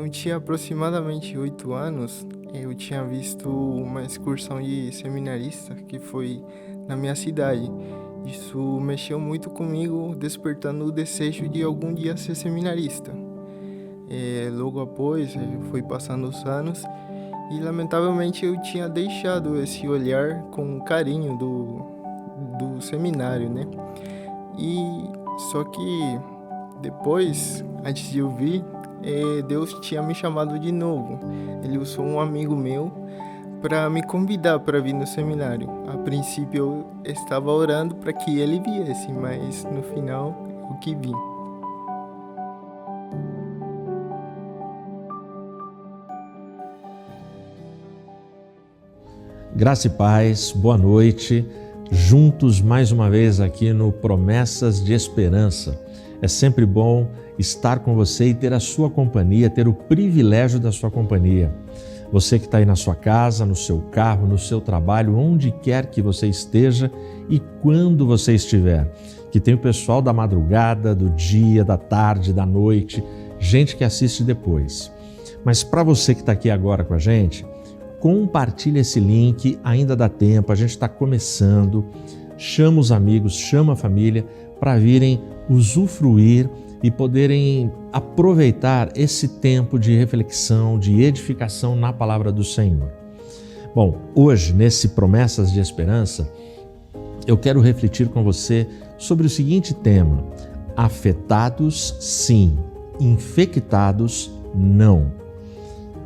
eu tinha aproximadamente 8 anos, eu tinha visto uma excursão de seminarista que foi na minha cidade. Isso mexeu muito comigo, despertando o desejo de algum dia ser seminarista. Logo após, foi passando os anos e lamentavelmente eu tinha deixado esse olhar com carinho do seminário, né? E só que depois, antes de eu vir, Deus tinha me chamado de novo. Ele usou um amigo meu para me convidar para vir no seminário. A princípio eu estava orando para que ele viesse, mas no final eu que vim. Graça e paz, boa noite, juntos mais uma vez aqui no Promessas de Esperança. É sempre bom estar com você e ter a sua companhia, ter o privilégio da sua companhia. Você que está aí na sua casa, no seu carro, no seu trabalho, onde quer que você esteja e quando você estiver. Que tem o pessoal da madrugada, do dia, da tarde, da noite, gente que assiste depois. Mas para você que está aqui agora com a gente, compartilha esse link, ainda dá tempo, a gente está começando. Chama os amigos, chama a família para virem usufruir e poderem aproveitar esse tempo de reflexão, de edificação na palavra do Senhor. Bom, hoje, nesse Promessas de Esperança, eu quero refletir com você sobre o seguinte tema: afetados sim, infectados não.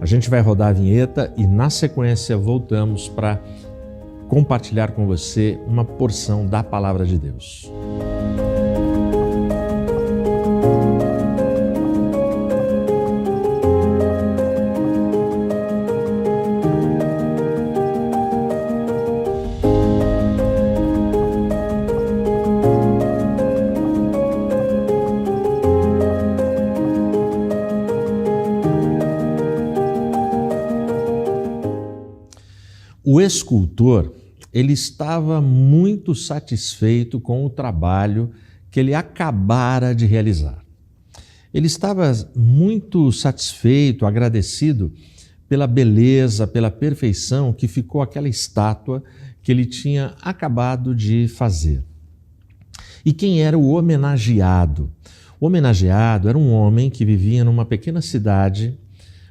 A gente vai rodar a vinheta e na sequência voltamos para compartilhar com você uma porção da palavra de Deus. O escultor, ele estava muito satisfeito com o trabalho que ele acabara de realizar. Ele estava muito satisfeito, agradecido pela beleza, pela perfeição que ficou aquela estátua que ele tinha acabado de fazer. E quem era o homenageado? O homenageado era um homem que vivia numa pequena cidade,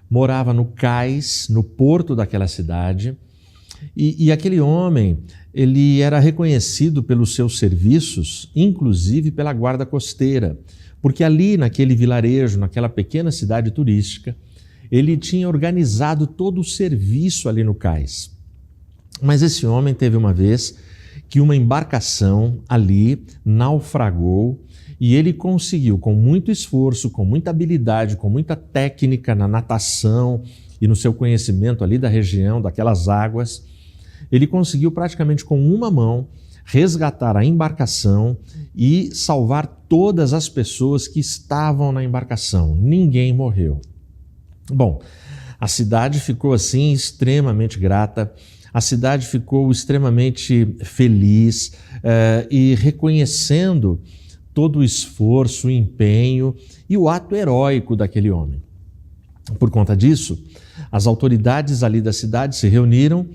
morava no cais, no porto daquela cidade. E aquele homem, ele era reconhecido pelos seus serviços, inclusive pela guarda costeira, porque ali naquele vilarejo, naquela pequena cidade turística, ele tinha organizado todo o serviço ali no cais. Mas esse homem teve uma vez que uma embarcação ali naufragou e ele conseguiu, com muito esforço, com muita habilidade, com muita técnica na natação e no seu conhecimento ali da região, daquelas águas, ele conseguiu praticamente com uma mão resgatar a embarcação e salvar todas as pessoas que estavam na embarcação. Ninguém morreu. Bom, a cidade ficou assim extremamente grata, a cidade ficou extremamente feliz e reconhecendo todo o esforço, o empenho e o ato heróico daquele homem. Por conta disso, as autoridades ali da cidade se reuniram,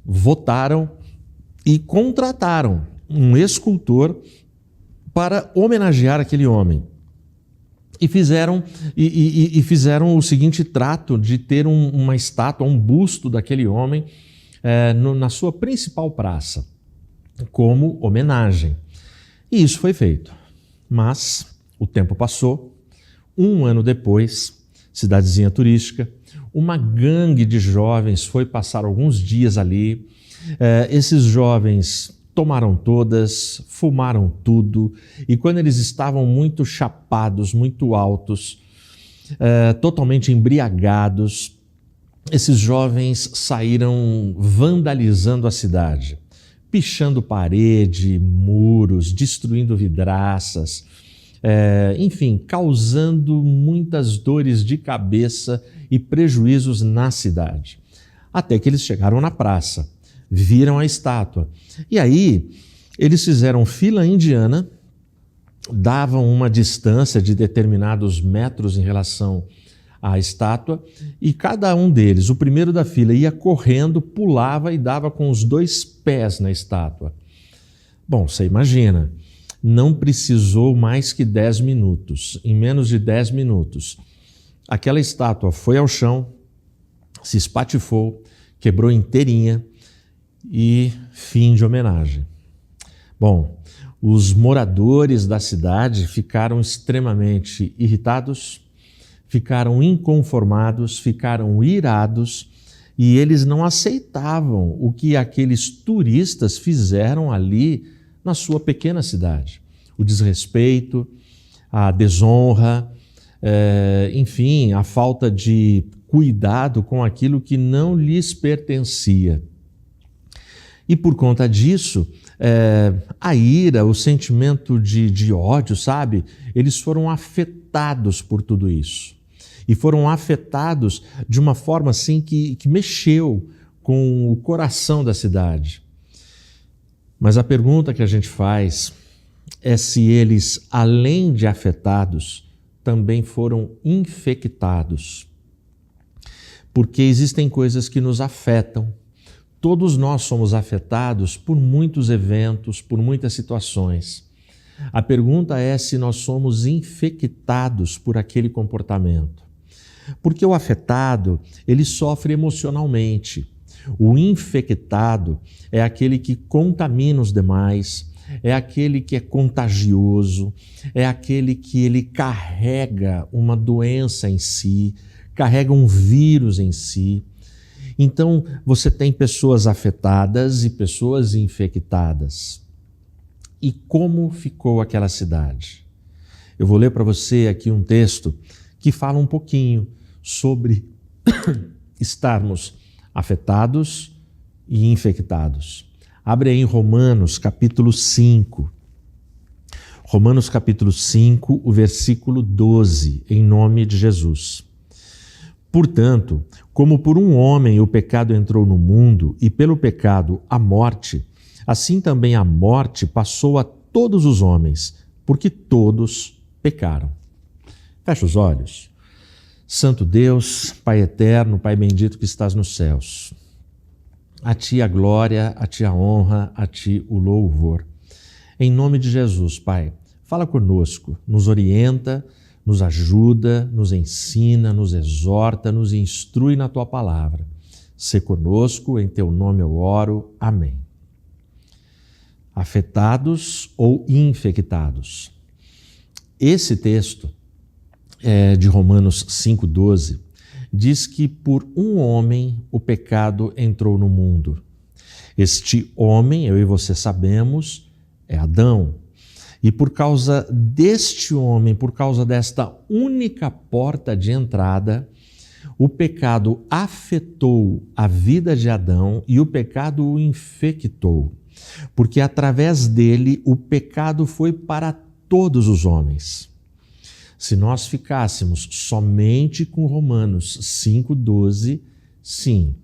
votaram e contrataram um escultor para homenagear aquele homem. E fizeram o seguinte trato de ter uma estátua, um busto daquele homem na sua principal praça, como homenagem. E isso foi feito. Mas o tempo passou, um ano depois, cidadezinha turística, uma gangue de jovens foi passar alguns dias ali. Esses jovens tomaram todas, fumaram tudo, e quando eles estavam muito chapados, muito altos, totalmente embriagados, esses jovens saíram vandalizando a cidade, pichando parede, muros, destruindo vidraças, enfim, causando muitas dores de cabeça e prejuízos na cidade. Até que eles chegaram na praça, viram a estátua. E aí, eles fizeram fila indiana, davam uma distância de determinados metros em relação a estátua, e cada um deles, o primeiro da fila, ia correndo, pulava e dava com os 2 pés na estátua. Bom, você imagina, não precisou mais que 10 minutos. Em menos de 10 minutos, aquela estátua foi ao chão, se espatifou, quebrou inteirinha e fim de homenagem. Bom, os moradores da cidade ficaram extremamente irritados, ficaram inconformados, ficaram irados e eles não aceitavam o que aqueles turistas fizeram ali na sua pequena cidade. O desrespeito, a desonra, enfim, a falta de cuidado com aquilo que não lhes pertencia. E por conta disso, a ira, o sentimento de ódio, sabe? Eles foram afetados por tudo isso. E foram afetados de uma forma assim que mexeu com o coração da cidade. Mas a pergunta que a gente faz é se eles, além de afetados, também foram infectados. Porque existem coisas que nos afetam. Todos nós somos afetados por muitos eventos, por muitas situações. A pergunta é se nós somos infectados por aquele comportamento. Porque o afetado, ele sofre emocionalmente. O infectado é aquele que contamina os demais, é aquele que é contagioso, é aquele que ele carrega uma doença em si, carrega um vírus em si. Então, você tem pessoas afetadas e pessoas infectadas. E como ficou aquela cidade? Eu vou ler para você aqui um texto que fala um pouquinho sobre estarmos afetados e infectados. Abre aí em Romanos capítulo 5. Romanos capítulo 5, o versículo 12, em nome de Jesus. Portanto, como por um homem o pecado entrou no mundo e pelo pecado a morte, assim também a morte passou a todos os homens, porque todos pecaram. Fecha os olhos. Santo Deus, Pai eterno, Pai bendito que estás nos céus. A Ti a glória, a Ti a honra, a Ti o louvor. Em nome de Jesus, Pai, fala conosco, nos orienta, nos ajuda, nos ensina, nos exorta, nos instrui na Tua palavra. Sê conosco, em Teu nome eu oro. Amém. Afetados ou infectados. Esse texto de Romanos 5,12 diz que por um homem o pecado entrou no mundo. Este homem, eu e você sabemos, é Adão. E por causa deste homem, por causa desta única porta de entrada, o pecado afetou a vida de Adão e o pecado o infectou. Porque através dele o pecado foi para todos os homens. Se nós ficássemos somente com Romanos 5,12, sim,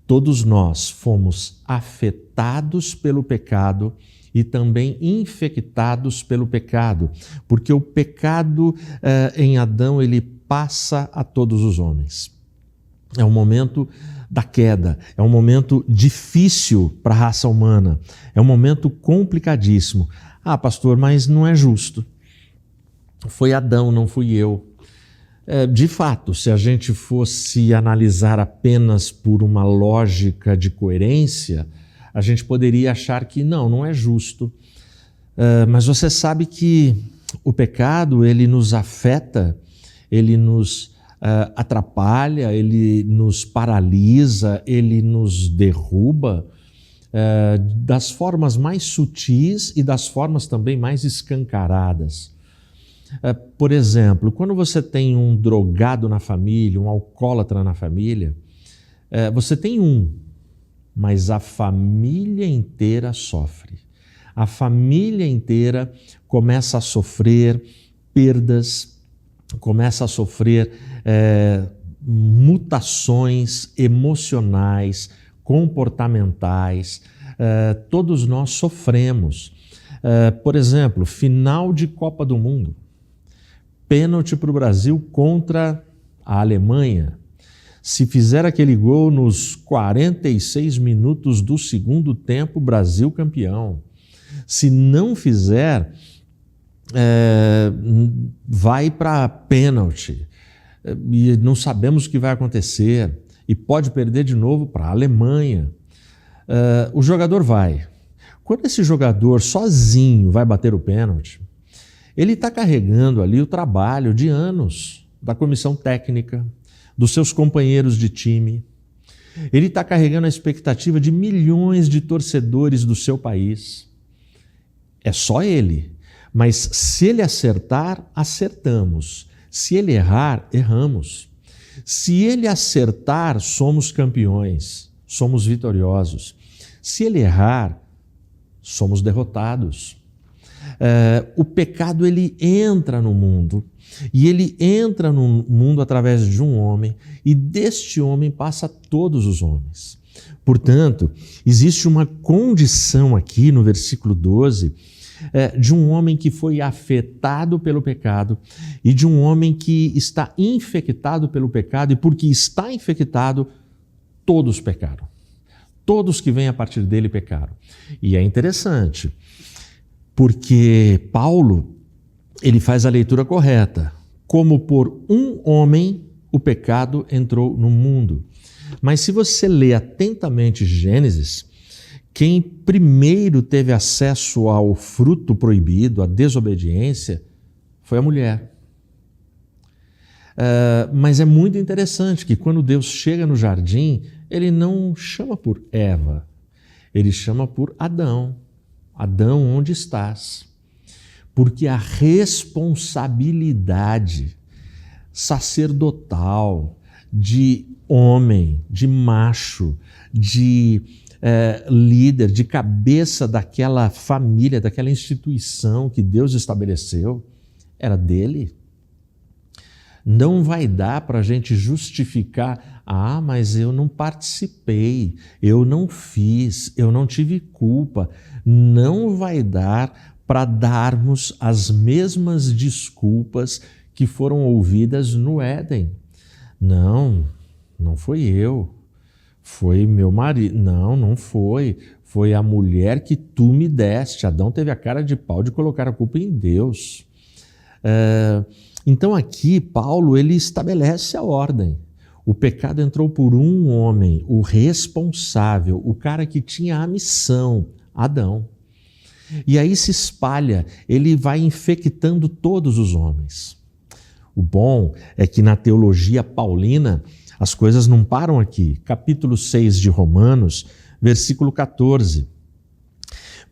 todos nós fomos afetados pelo pecado e também infectados pelo pecado, porque o pecado em Adão, ele passa a todos os homens. É um momento da queda, é um momento difícil para a raça humana, é um momento complicadíssimo. Ah, pastor, mas não é justo. Foi Adão, não fui eu. De fato, se a gente fosse analisar apenas por uma lógica de coerência, a gente poderia achar que não é justo. Mas você sabe que o pecado, ele nos afeta, ele nos atrapalha, ele nos paralisa, ele nos derruba das formas mais sutis e das formas também mais escancaradas. Por exemplo, quando você tem um drogado na família, um alcoólatra na família, você tem mas a família inteira sofre. A família inteira começa a sofrer perdas, começa a sofrer mutações emocionais, comportamentais. Todos nós sofremos. Por exemplo, final de Copa do Mundo. Pênalti para o Brasil contra a Alemanha, se fizer aquele gol nos 46 minutos do segundo tempo, Brasil campeão. Se não fizer, vai para pênalti. E não sabemos o que vai acontecer. E pode perder de novo para a Alemanha. O jogador vai. Quando esse jogador sozinho vai bater o pênalti, ele está carregando ali o trabalho de anos da comissão técnica, dos seus companheiros de time. Ele está carregando a expectativa de milhões de torcedores do seu país. É só ele. Mas se ele acertar, acertamos. Se ele errar, erramos. Se ele acertar, somos campeões, somos vitoriosos. Se ele errar, somos derrotados. O pecado, ele entra no mundo, e ele entra no mundo através de um homem, e deste homem passa a todos os homens. Portanto, existe uma condição aqui no versículo 12, de um homem que foi afetado pelo pecado e de um homem que está infectado pelo pecado, e porque está infectado, todos pecaram. Todos que vêm a partir dele pecaram. E é interessante, porque Paulo, ele faz a leitura correta. Como por um homem o pecado entrou no mundo. Mas se você lê atentamente Gênesis, quem primeiro teve acesso ao fruto proibido, à desobediência, foi a mulher. Mas é muito interessante que quando Deus chega no jardim, ele não chama por Eva, ele chama por Adão. Adão, onde estás? Porque a responsabilidade sacerdotal de homem, de macho, de líder, de cabeça daquela família, daquela instituição que Deus estabeleceu, era dele. Não vai dar para a gente justificar, mas eu não participei, eu não fiz, eu não tive culpa. Não vai dar para darmos as mesmas desculpas que foram ouvidas no Éden. Não foi eu, foi meu marido. Não foi. Foi a mulher que tu me deste. Adão teve a cara de pau de colocar a culpa em Deus. Então aqui Paulo, ele estabelece a ordem. O pecado entrou por um homem, o responsável, o cara que tinha a missão, Adão. E aí se espalha, ele vai infectando todos os homens. O bom é que na teologia paulina as coisas não param aqui. Capítulo 6 de Romanos, versículo 14.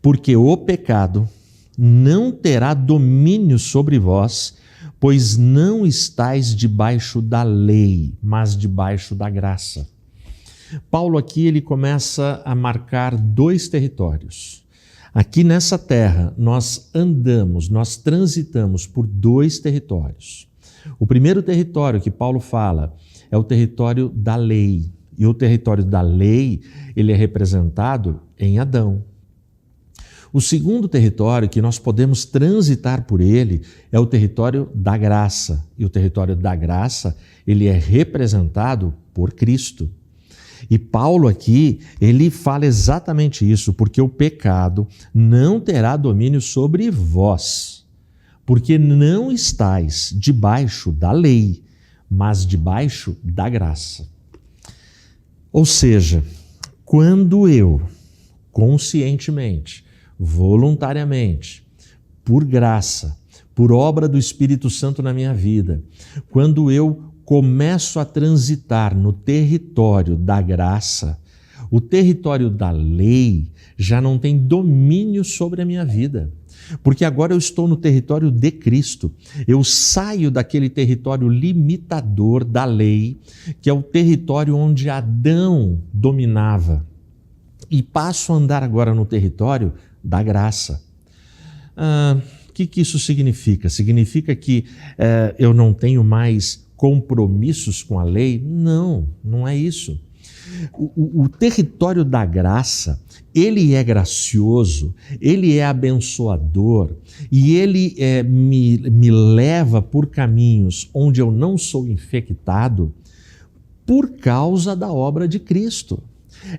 Porque o pecado não terá domínio sobre vós, pois não estáis debaixo da lei, mas debaixo da graça. Paulo aqui ele começa a marcar dois territórios. Aqui nessa terra nós andamos, nós transitamos por dois territórios. O primeiro território que Paulo fala é o território da lei. E o território da lei, ele é representado em Adão. O segundo território que nós podemos transitar por ele é o território da graça. E o território da graça, ele é representado por Cristo. E Paulo aqui, ele fala exatamente isso, porque o pecado não terá domínio sobre vós, porque não estáis debaixo da lei, mas debaixo da graça. Ou seja, quando eu, conscientemente, voluntariamente, por graça, por obra do Espírito Santo na minha vida, quando eu começo a transitar no território da graça, o território da lei já não tem domínio sobre a minha vida, porque agora eu estou no território de Cristo. Eu saio daquele território limitador da lei, que é o território onde Adão dominava, e passo a andar agora no território da graça. O que isso significa? Significa que eu não tenho mais compromissos com a lei? Não é isso. O território da graça, ele é gracioso, ele é abençoador e ele me leva por caminhos onde eu não sou infectado por causa da obra de Cristo.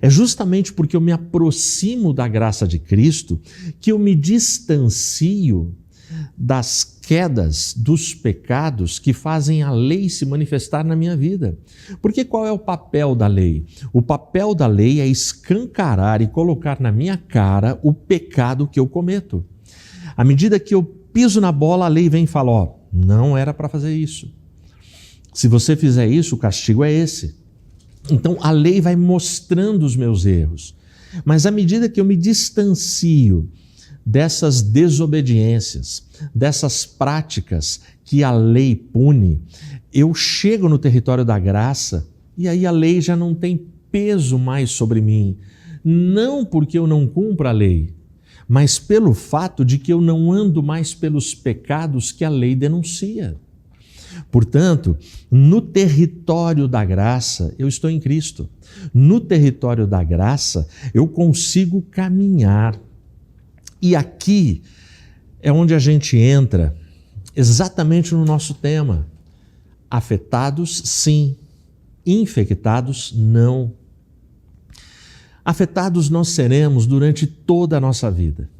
É justamente porque eu me aproximo da graça de Cristo que eu me distancio das quedas, dos pecados que fazem a lei se manifestar na minha vida. Porque qual é o papel da lei? O papel da lei é escancarar e colocar na minha cara o pecado que eu cometo. À medida que eu piso na bola, a lei vem e fala, ó, não era para fazer isso. Se você fizer isso, o castigo é esse. Então a lei vai mostrando os meus erros. Mas à medida que eu me distancio dessas desobediências, dessas práticas que a lei pune, eu chego no território da graça e aí a lei já não tem peso mais sobre mim. Não porque eu não cumpro a lei, mas pelo fato de que eu não ando mais pelos pecados que a lei denuncia. Portanto, no território da graça, eu estou em Cristo. No território da graça, eu consigo caminhar. E aqui é onde a gente entra exatamente no nosso tema. Afetados, sim. Infectados, não. Afetados nós seremos durante toda a nossa vida.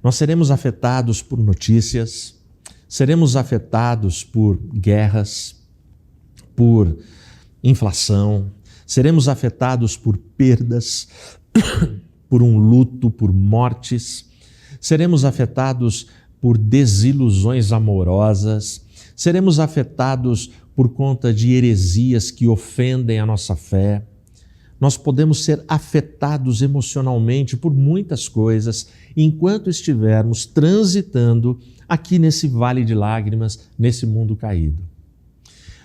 Nós seremos afetados por notícias, seremos afetados por guerras, por inflação, seremos afetados por perdas, por um luto, por mortes, seremos afetados por desilusões amorosas, seremos afetados por conta de heresias que ofendem a nossa fé. Nós podemos ser afetados emocionalmente por muitas coisas enquanto estivermos transitando aqui nesse vale de lágrimas, nesse mundo caído.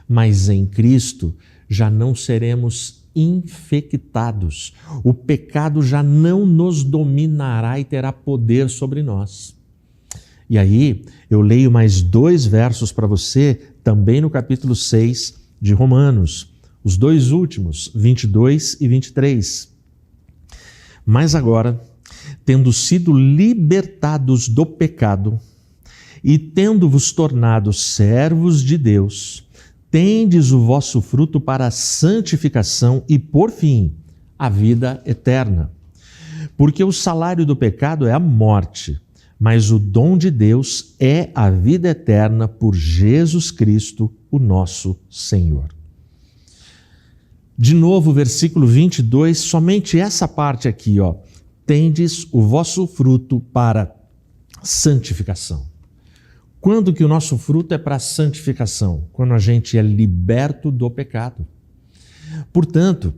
Mas em Cristo já não seremos infectados. O pecado já não nos dominará e terá poder sobre nós. E aí eu leio mais 2 versos para você, também no capítulo 6 de Romanos. Os 2 últimos, 22 e 23. Mas agora, tendo sido libertados do pecado e tendo-vos tornado servos de Deus, tendes o vosso fruto para a santificação e, por fim, a vida eterna. Porque o salário do pecado é a morte, mas o dom de Deus é a vida eterna por Jesus Cristo, o nosso Senhor. De novo, versículo 22, somente essa parte aqui, ó. Tendes o vosso fruto para santificação. Quando que o nosso fruto é para santificação? Quando a gente é liberto do pecado. Portanto,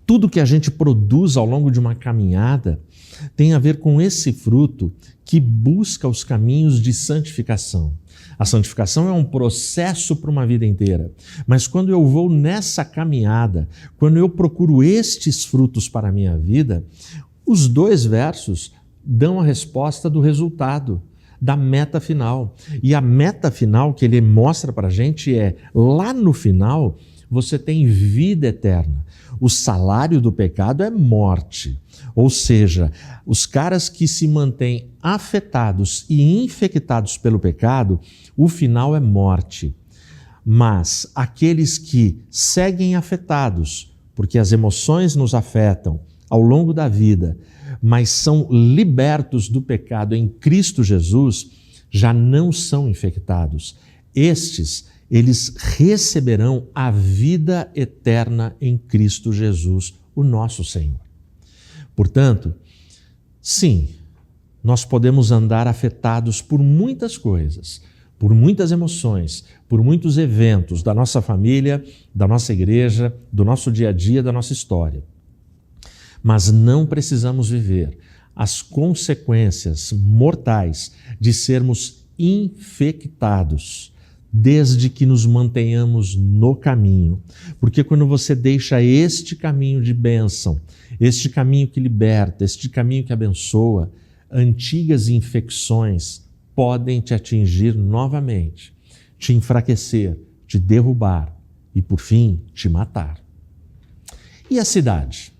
tudo que a gente produz ao longo de uma caminhada tem a ver com esse fruto que busca os caminhos de santificação. A santificação é um processo para uma vida inteira, mas quando eu vou nessa caminhada, quando eu procuro estes frutos para a minha vida, os 2 versos dão a resposta do resultado, da meta final. E a meta final que ele mostra para a gente é, lá no final, você tem vida eterna. O salário do pecado é morte. Ou seja, os caras que se mantêm afetados e infectados pelo pecado, o final é morte. Mas aqueles que seguem afetados, porque as emoções nos afetam ao longo da vida, mas são libertos do pecado em Cristo Jesus, já não são infectados. Estes, eles receberão a vida eterna em Cristo Jesus, o nosso Senhor. Portanto, sim, nós podemos andar afetados por muitas coisas, por muitas emoções, por muitos eventos da nossa família, da nossa igreja, do nosso dia a dia, da nossa história. Mas não precisamos viver as consequências mortais de sermos infectados, desde que nos mantenhamos no caminho. Porque quando você deixa este caminho de bênção, este caminho que liberta, este caminho que abençoa, antigas infecções podem te atingir novamente, te enfraquecer, te derrubar e, por fim, te matar. E a cidade?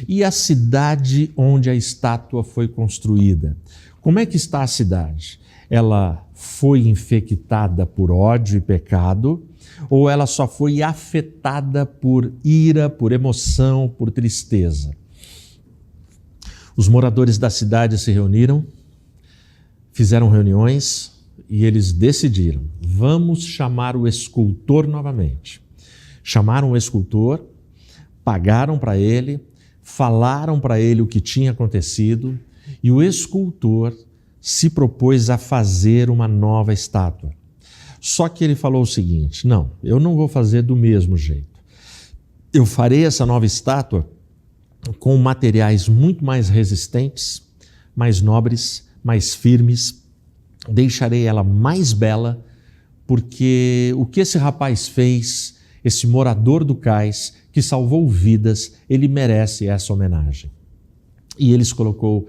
E a cidade onde a estátua foi construída? Como é que está a cidade? Ela foi infectada por ódio e pecado, ou ela só foi afetada por ira, por emoção, por tristeza? Os moradores da cidade se reuniram, fizeram reuniões e eles decidiram: vamos chamar o escultor novamente. Chamaram o escultor, pagaram para ele, falaram para ele o que tinha acontecido e o escultor se propôs a fazer uma nova estátua. Só que ele falou o seguinte: não, eu não vou fazer do mesmo jeito. Eu farei essa nova estátua com materiais muito mais resistentes, mais nobres, mais firmes. Deixarei ela mais bela, porque o que esse rapaz fez, esse morador do cais, que salvou vidas, ele merece essa homenagem. E ele se colocou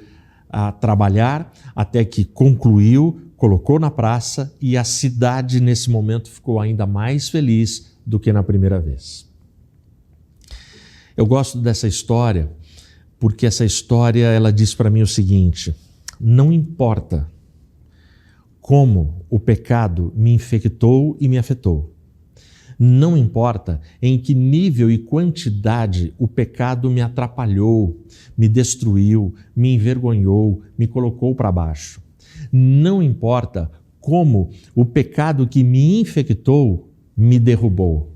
a trabalhar até que concluiu, colocou na praça e a cidade nesse momento ficou ainda mais feliz do que na primeira vez. Eu gosto dessa história porque essa história ela diz para mim o seguinte: não importa como o pecado me infectou e me afetou, não importa em que nível e quantidade o pecado me atrapalhou, me destruiu, me envergonhou, me colocou para baixo. Não importa como o pecado que me infectou me derrubou.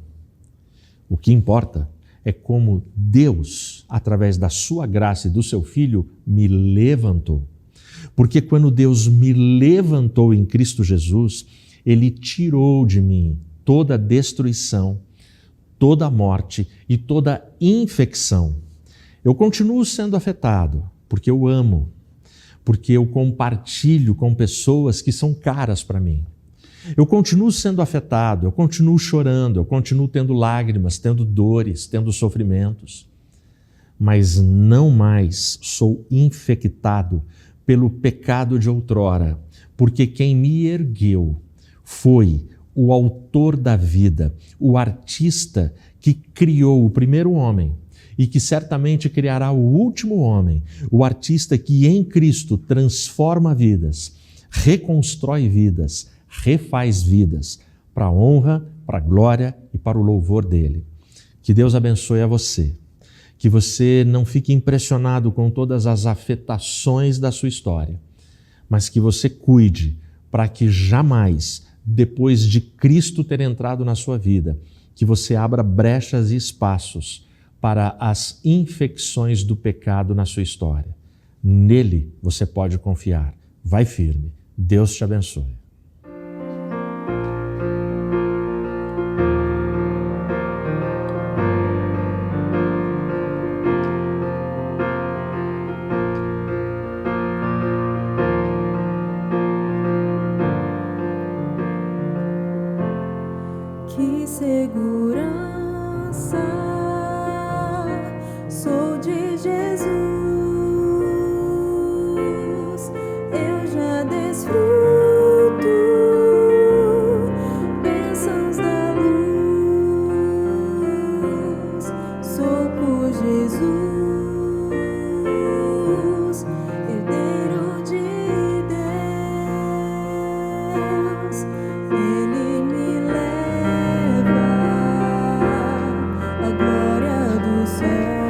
O que importa é como Deus, através da sua graça e do seu Filho, me levantou. Porque quando Deus me levantou em Cristo Jesus, Ele tirou de mim toda destruição, toda morte e toda infecção. Eu continuo sendo afetado, porque eu amo, porque eu compartilho com pessoas que são caras para mim. Eu continuo sendo afetado, eu continuo chorando, eu continuo tendo lágrimas, tendo dores, tendo sofrimentos, mas não mais sou infectado pelo pecado de outrora, porque quem me ergueu foi o autor da vida, o artista que criou o primeiro homem e que certamente criará o último homem, o artista que em Cristo transforma vidas, reconstrói vidas, refaz vidas, para a honra, para a glória e para o louvor dele. Que Deus abençoe a você, que você não fique impressionado com todas as afetações da sua história, mas que você cuide para que jamais, depois de Cristo ter entrado na sua vida, que você abra brechas e espaços para as infecções do pecado na sua história. Nele você pode confiar. Vai firme. Deus te abençoe. Que segurança sou de Jesus, eu já desfruto bênçãos da luz, sou por Jesus, herdeiro de Deus, Ele me leva à glória dos céus.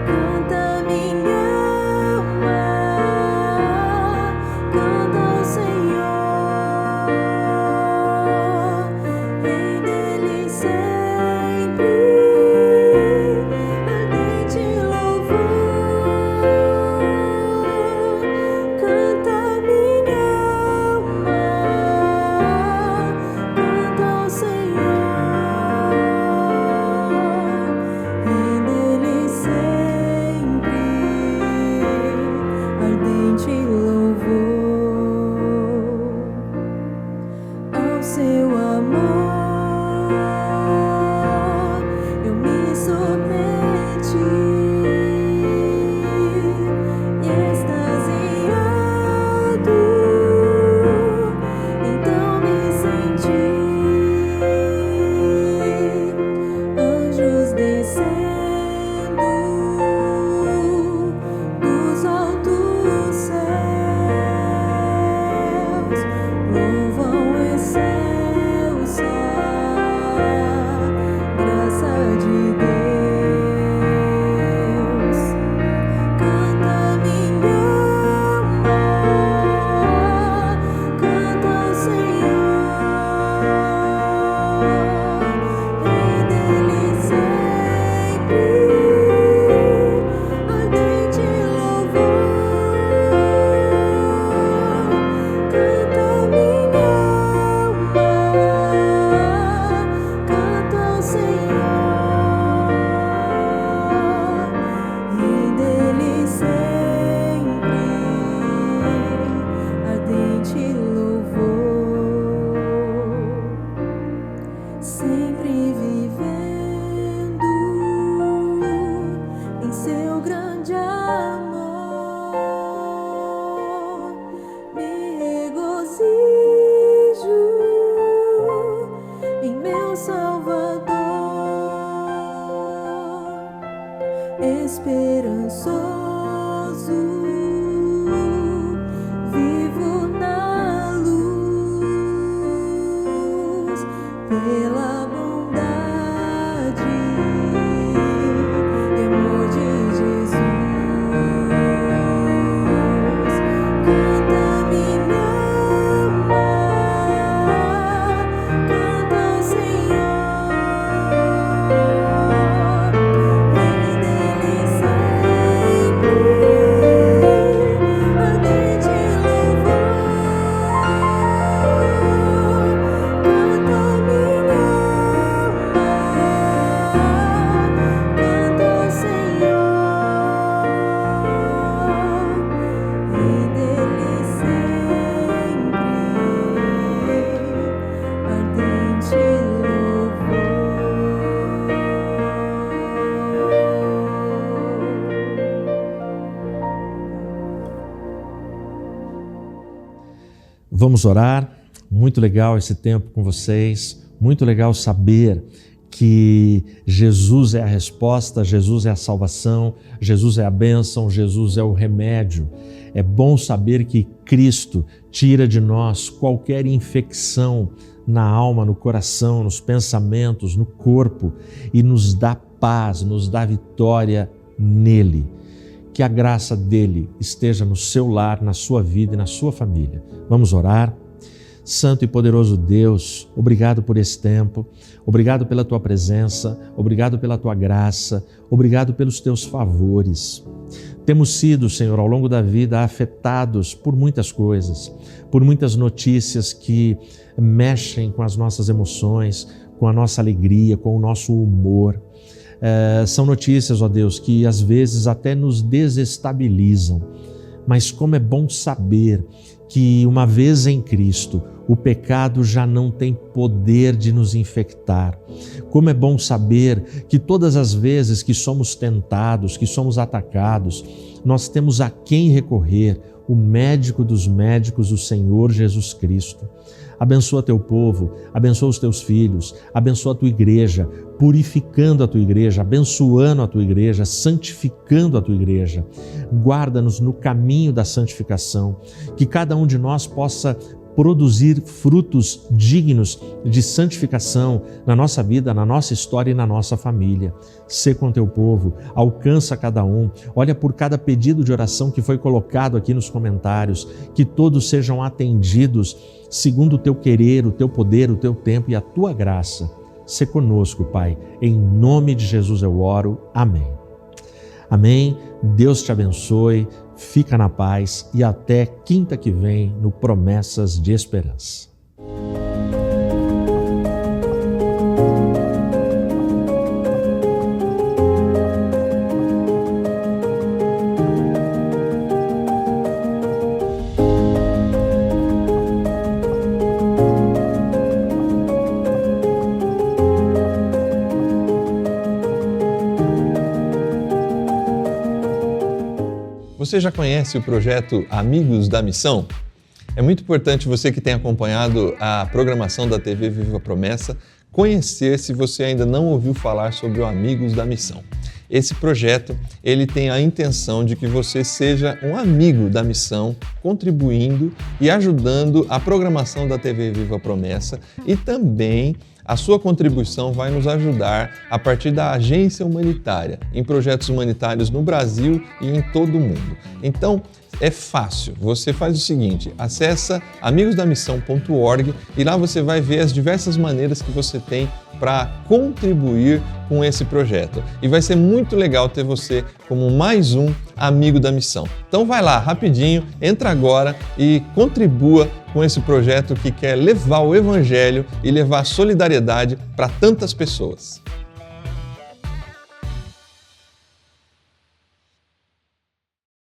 Canta minha alma, canta ao Senhor, Rei dele sempre, ardente louvor. Canta minha alma, esperançoso, vivo na luz, pela bondade e amor de Jesus. Canta minha alma, canta ao Senhor, Rei dele sempre, ardente louvor. Canta minha alma, canta ao Senhor, Rei dele sempre, ardente Vamos orar. Muito legal esse tempo com vocês. Muito legal saber que Jesus é a resposta, Jesus é a salvação, Jesus é a bênção, Jesus é o remédio. É bom saber que Cristo tira de nós qualquer infecção na alma, no coração, nos pensamentos, no corpo e nos dá paz, nos dá vitória nele. Que a graça dele esteja no seu lar, na sua vida e na sua família. Vamos orar? Santo e poderoso Deus, obrigado por esse tempo, obrigado pela tua presença, obrigado pela tua graça, obrigado pelos teus favores. Temos sido, Senhor, ao longo da vida afetados por muitas coisas, por muitas notícias que mexem com as nossas emoções, com a nossa alegria, com o nosso humor. São notícias, ó Deus, que às vezes até nos desestabilizam, mas como é bom saber que uma vez em Cristo, o pecado já não tem poder de nos infectar. Como é bom saber que todas as vezes que somos tentados, que somos atacados, nós temos a quem recorrer, o médico dos médicos, o Senhor Jesus Cristo. Abençoa teu povo, abençoa os teus filhos, abençoa a tua igreja, purificando a tua igreja, abençoando a tua igreja, santificando a tua igreja. Guarda-nos no caminho da santificação, que cada um de nós possa produzir frutos dignos de santificação na nossa vida, na nossa história e na nossa família. Sê com teu povo, alcança cada um, olha por cada pedido de oração que foi colocado aqui nos comentários, que todos sejam atendidos segundo o teu querer, o teu poder, o teu tempo e a tua graça. Sê conosco, Pai, em nome de Jesus eu oro, amém. Amém, Deus te abençoe, fica na paz e até quinta que vem no Promessas de Esperança. Você já conhece o projeto Amigos da Missão? É muito importante você que tem acompanhado a programação da TV Viva Promessa conhecer se você ainda não ouviu falar sobre o Amigos da Missão. Esse projeto, ele tem a intenção de que você seja um amigo da missão, contribuindo e ajudando a programação da TV Viva Promessa e também a sua contribuição vai nos ajudar a partir da agência humanitária, em projetos humanitários no Brasil e em todo o mundo. Então, é fácil, você faz o seguinte, acessa amigosdamissão.org e lá você vai ver as diversas maneiras que você tem para contribuir com esse projeto. E vai ser muito legal ter você como mais um amigo da missão. Então vai lá, rapidinho, entra agora e contribua com esse projeto que quer levar o Evangelho e levar solidariedade para tantas pessoas.